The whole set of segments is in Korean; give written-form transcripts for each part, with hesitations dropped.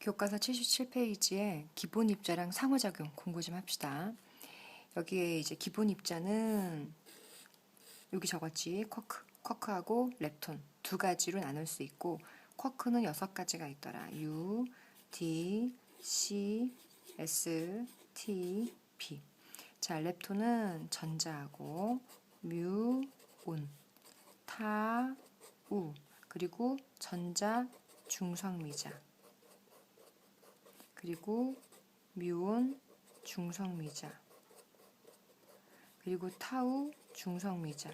교과서 77페이지에 기본 입자랑 상호작용 공부 좀 합시다. 여기에 이제 기본 입자는 여기 적었지. 쿼크하고 렙톤 두 가지로 나눌 수 있고 쿼크는 6가지가 있더라. U, D, C, S, T, P. 자, 렙톤은 전자하고 뮤, 온, 타, 우, 그리고 전자 중성미자, 그리고 뮤온 중성미자, 그리고 타우 중성미자.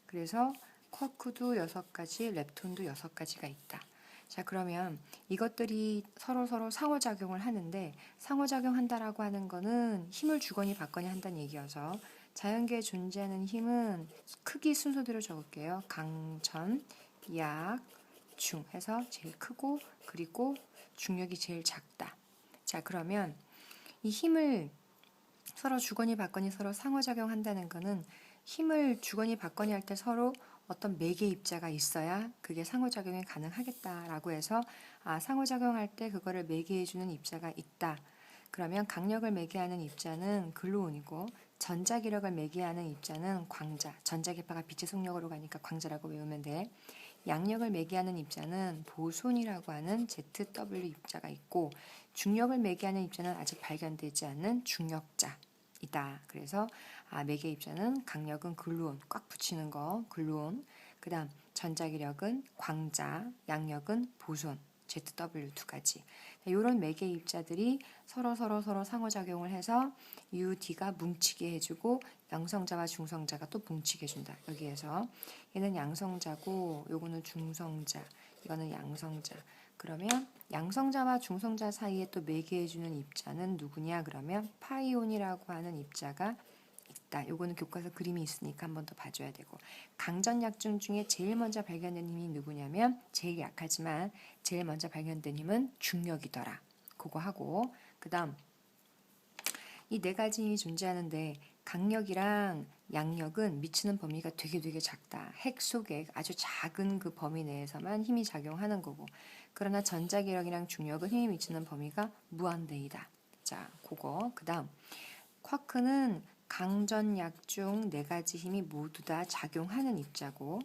그래서 쿼크도 6가지, 렙톤도 6가지가 있다. 자, 그러면 이것들이 서로 상호작용을 하는데, 상호작용한다라고 하는 거는 힘을 주거니 받거니 한다는 얘기여서 자연계에 존재하는 힘은 크기 순서대로 적을게요. 강전, 약, 중 해서 제일 크고, 그리고 중력이 제일 작다. 자, 그러면 이 힘을 서로 주거니 받거니 서로 상호작용한다는 거는 힘을 주거니 받거니 할 때 서로 어떤 매개 입자가 있어야 그게 상호작용이 가능하겠다라고 해서 상호작용할 때 그거를 매개해주는 입자가 있다. 그러면 강력을 매개하는 입자는 글루온이고 전자기력을 매개하는 입자는 광자. 전자기파가 빛의 속력으로 가니까 광자라고 외우면 돼. 양력을 매개하는 입자는 보손이라고 하는 ZW 입자가 있고 중력을 매개하는 입자는 아직 발견되지 않는 중력자이다. 그래서 매개 입자는 강력은 글루온, 꽉 붙이는 거 글루온, 그 다음 전자기력은 광자, 양력은 보손, ZW 두 가지. 이런 매개 입자들이 서로 상호작용을 해서 UD가 뭉치게 해주고 양성자와 중성자가 또 뭉치게 해준다. 여기에서 얘는 양성자고 요거는 중성자, 이거는 양성자. 그러면 양성자와 중성자 사이에 또 매개해주는 입자는 누구냐? 그러면 파이온이라고 하는 입자가 있다. 요거는 교과서 그림이 있으니까 한 번 더 봐줘야 되고, 강전약중 중에 제일 먼저 발견된 힘이 누구냐면 제일 약하지만 제일 먼저 발견된 힘은 중력이더라. 그거 하고, 그 다음 이 네 가지 힘이 존재하는데 강력이랑 양력은 미치는 범위가 되게 작다. 핵 속에 아주 작은 그 범위 내에서만 힘이 작용하는 거고, 그러나 전자기력이랑 중력은 힘이 미치는 범위가 무한대이다. 자, 그거. 그 다음 쿼크는 강전약중 네 가지 힘이 모두 다 작용하는 입자고,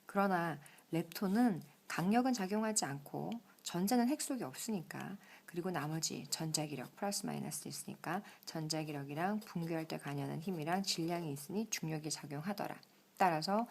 그러나 렙톤은 강력은 작용하지 않고 전자는 핵 속에 없으니까, 그리고 나머지 전자기력 플러스 마이너스 있으니까 전자기력이랑 붕괴할 때 관여하는 힘이랑 질량이 있으니 중력이 작용하더라. 따라서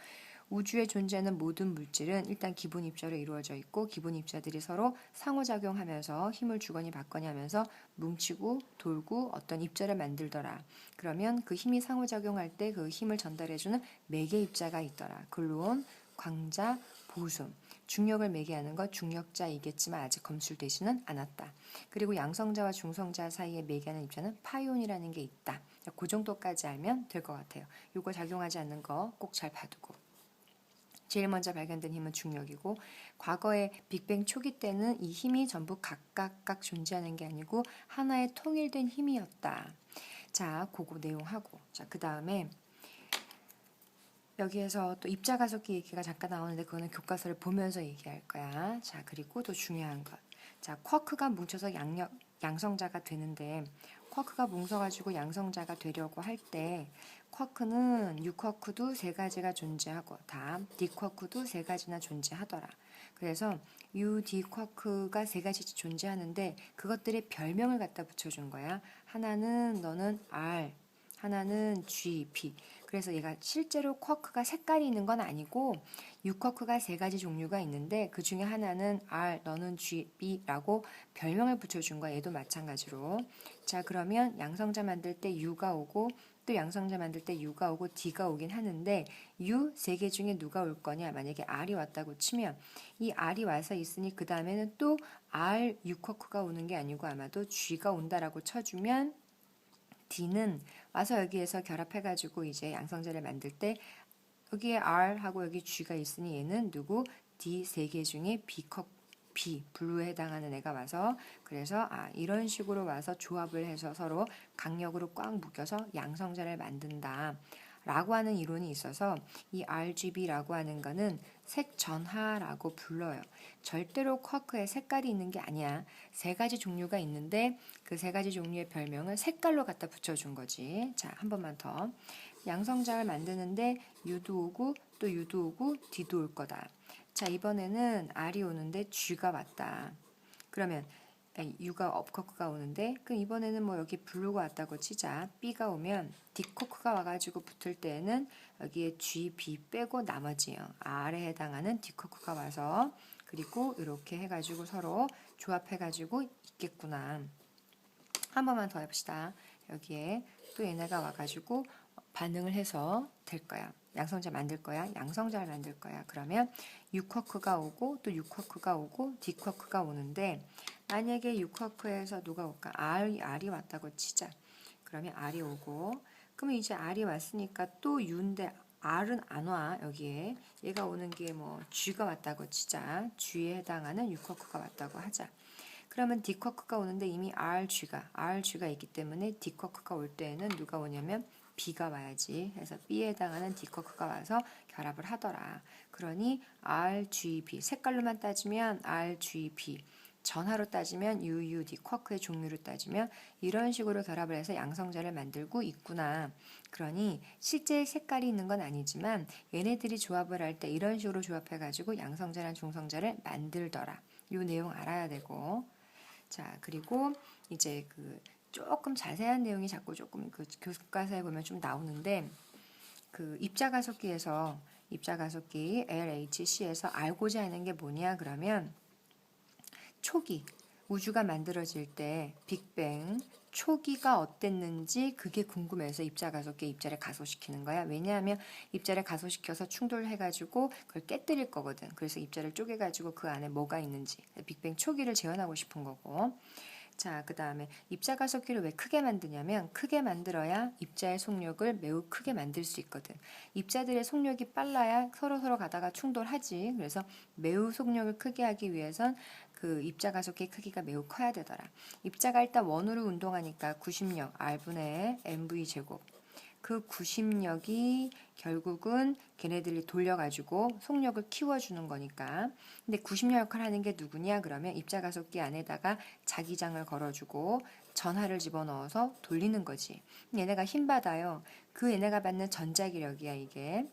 우주에 존재하는 모든 물질은 일단 기본 입자로 이루어져 있고 기본 입자들이 서로 상호작용하면서 힘을 주거니 받거니 하면서 뭉치고 돌고 어떤 입자를 만들더라. 그러면 그 힘이 상호작용할 때 그 힘을 전달해주는 매개 입자가 있더라. 글루온, 광자, 보손. 중력을 매개하는 것 중력자이겠지만 아직 검출되지는 않았다. 그리고 양성자와 중성자 사이에 매개하는 입자는 파이온이라는 게 있다. 그 정도까지 알면 될 것 같아요. 이거 작용하지 않는 거 꼭 잘 봐두고. 제일 먼저 발견된 힘은 중력이고, 과거에 빅뱅 초기 때는 이 힘이 전부 각각 존재하는 게 아니고 하나의 통일된 힘이었다. 자, 그거 내용하고, 자, 그 다음에 여기에서 또 입자가속기 얘기가 잠깐 나오는데 그거는 교과서를 보면서 얘기할 거야. 자, 그리고 또 중요한 것. 자, 쿼크가 뭉쳐서 양성자가 되는데, 쿼크가 뭉쳐가지고 양성자가 되려고 할 때 쿼크는 U쿼크도 3가지가 존재하고 다음 D쿼크도 3가지나 존재하더라. 그래서 U, D 쿼크가 3가지 존재하는데 그것들의 별명을 갖다 붙여준 거야. 하나는 너는 R, 하나는 G, P. 그래서 얘가 실제로 쿼크가 색깔이 있는 건 아니고 U쿼크가 3가지 종류가 있는데 그 중에 하나는 R, 너는 G, B라고 별명을 붙여준 거야. 얘도 마찬가지로. 자, 그러면 양성자 만들 때 U가 오고 또 양성자 만들 때 U가 오고 D가 오긴 하는데 U 3개 중에 누가 올 거냐? 만약에 R이 왔다고 치면 이 R이 와서 있으니 그 다음에는 또 R, U쿼크가 오는 게 아니고 아마도 G가 온다라고 쳐주면 D는 와서 여기에서 결합해가지고 이제 양성자를 만들 때 여기에 R하고 여기 G가 있으니 얘는 누구? D 3개 중에 B, 블루에 해당하는 애가 와서 그래서 이런 식으로 와서 조합을 해서 서로 강력으로 꽉 묶여서 양성자를 만든다 라고 하는 이론이 있어서 이 RGB라고 하는 거는 색전하라고 불러요. 절대로 쿼크에 색깔이 있는 게 아니야. 세 가지 종류가 있는데 그 세 가지 종류의 별명을 색깔로 갖다 붙여준 거지. 자, 한 번만 더. 양성장을 만드는데 U도 오고 또 U도 오고 D도 올 거다. 자, 이번에는 R이 오는데 G가 왔다. 그러면 U가 업커크가 오는데 그럼 이번에는 뭐 여기 블루가 왔다고 치자. B가 오면 D코크가 와가지고 붙을 때에는 여기에 G, B 빼고 나머지요. R에 해당하는 D코크가 와서 그리고 이렇게 해가지고 서로 조합해가지고 있겠구나. 한 번만 더 해봅시다. 여기에 또 얘네가 와가지고 반응을 해서 될 거야. 양성자 만들 거야. 양성자를 만들 거야. 그러면 U쿼크가 오고 또 U쿼크가 오고 D쿼크가 오는데 만약에 U쿼크에서 누가 올까? R이 왔다고 치자. 그러면 R이 오고 그러면 이제 R이 왔으니까 또 U인데 R은 안 와. 여기에 얘가 오는 게 뭐 G가 왔다고 치자. G에 해당하는 U쿼크가 왔다고 하자. 그러면 D쿼크가 오는데 이미 RG가 있기 때문에 D쿼크가 올 때에는 누가 오냐면 B가 와야지. 그래서 B에 해당하는 D쿼크가 와서 결합을 하더라. 그러니 RGB 색깔로만 따지면 RGB 전하로 따지면 UUD 쿼크의 종류로 따지면 이런 식으로 결합을 해서 양성자를 만들고 있구나. 그러니 실제 색깔이 있는 건 아니지만 얘네들이 조합을 할 때 이런 식으로 조합해가지고 양성자랑 중성자를 만들더라. 이 내용 알아야 되고 자 그리고 이제 그 조금 자세한 내용이 자꾸 조금 그 교과서에 보면 좀 나오는데 그 입자가속기에서 입자가속기 LHC에서 알고자 하는 게 뭐냐 그러면 초기 우주가 만들어질 때 빅뱅 초기가 어땠는지 그게 궁금해서 입자가속기에 입자를 가소시키는 거야. 왜냐하면 입자를 가소시켜서 충돌해가지고 그걸 깨뜨릴 거거든. 그래서 입자를 쪼개가지고 그 안에 뭐가 있는지 빅뱅 초기를 재현하고 싶은 거고. 자, 그 다음에 입자가속기를 왜 크게 만드냐면 크게 만들어야 입자의 속력을 매우 크게 만들 수 있거든. 입자들의 속력이 빨라야 서로 가다가 충돌하지. 그래서 매우 속력을 크게 하기 위해선 그 입자가속기의 크기가 매우 커야 되더라. 입자가 일단 원으로 운동하니까 구심력 R분의 mv 제곱. 그 구심력이 결국은 걔네들이 돌려가지고 속력을 키워주는 거니까. 근데 구심력 역할을 하는 게 누구냐? 그러면 입자가속기 안에다가 자기장을 걸어주고 전하를 집어넣어서 돌리는 거지. 얘네가 힘 받아요. 그 얘네가 받는 전자기력이야 이게.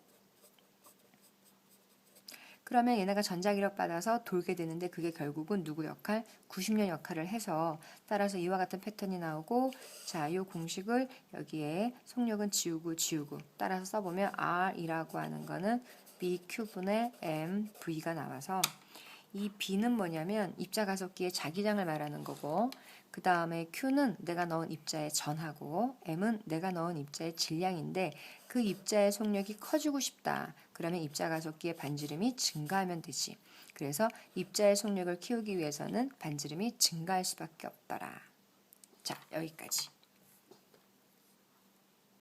그러면 얘네가 전자기력 받아서 돌게 되는데 그게 결국은 누구 역할? 구심력 역할을 해서 따라서 이와 같은 패턴이 나오고 자, 이 공식을 여기에 속력은 지우고 따라서 써보면 R이라고 하는 거는 BQ분의 MV가 나와서 이 B는 뭐냐면 입자가속기의 자기장을 말하는 거고 그 다음에 Q는 내가 넣은 입자의 전하고 M은 내가 넣은 입자의 질량인데 그 입자의 속력이 커지고 싶다. 그러면 입자가속기의 반지름이 증가하면 되지. 그래서 입자의 속력을 키우기 위해서는 반지름이 증가할 수밖에 없더라. 자, 여기까지.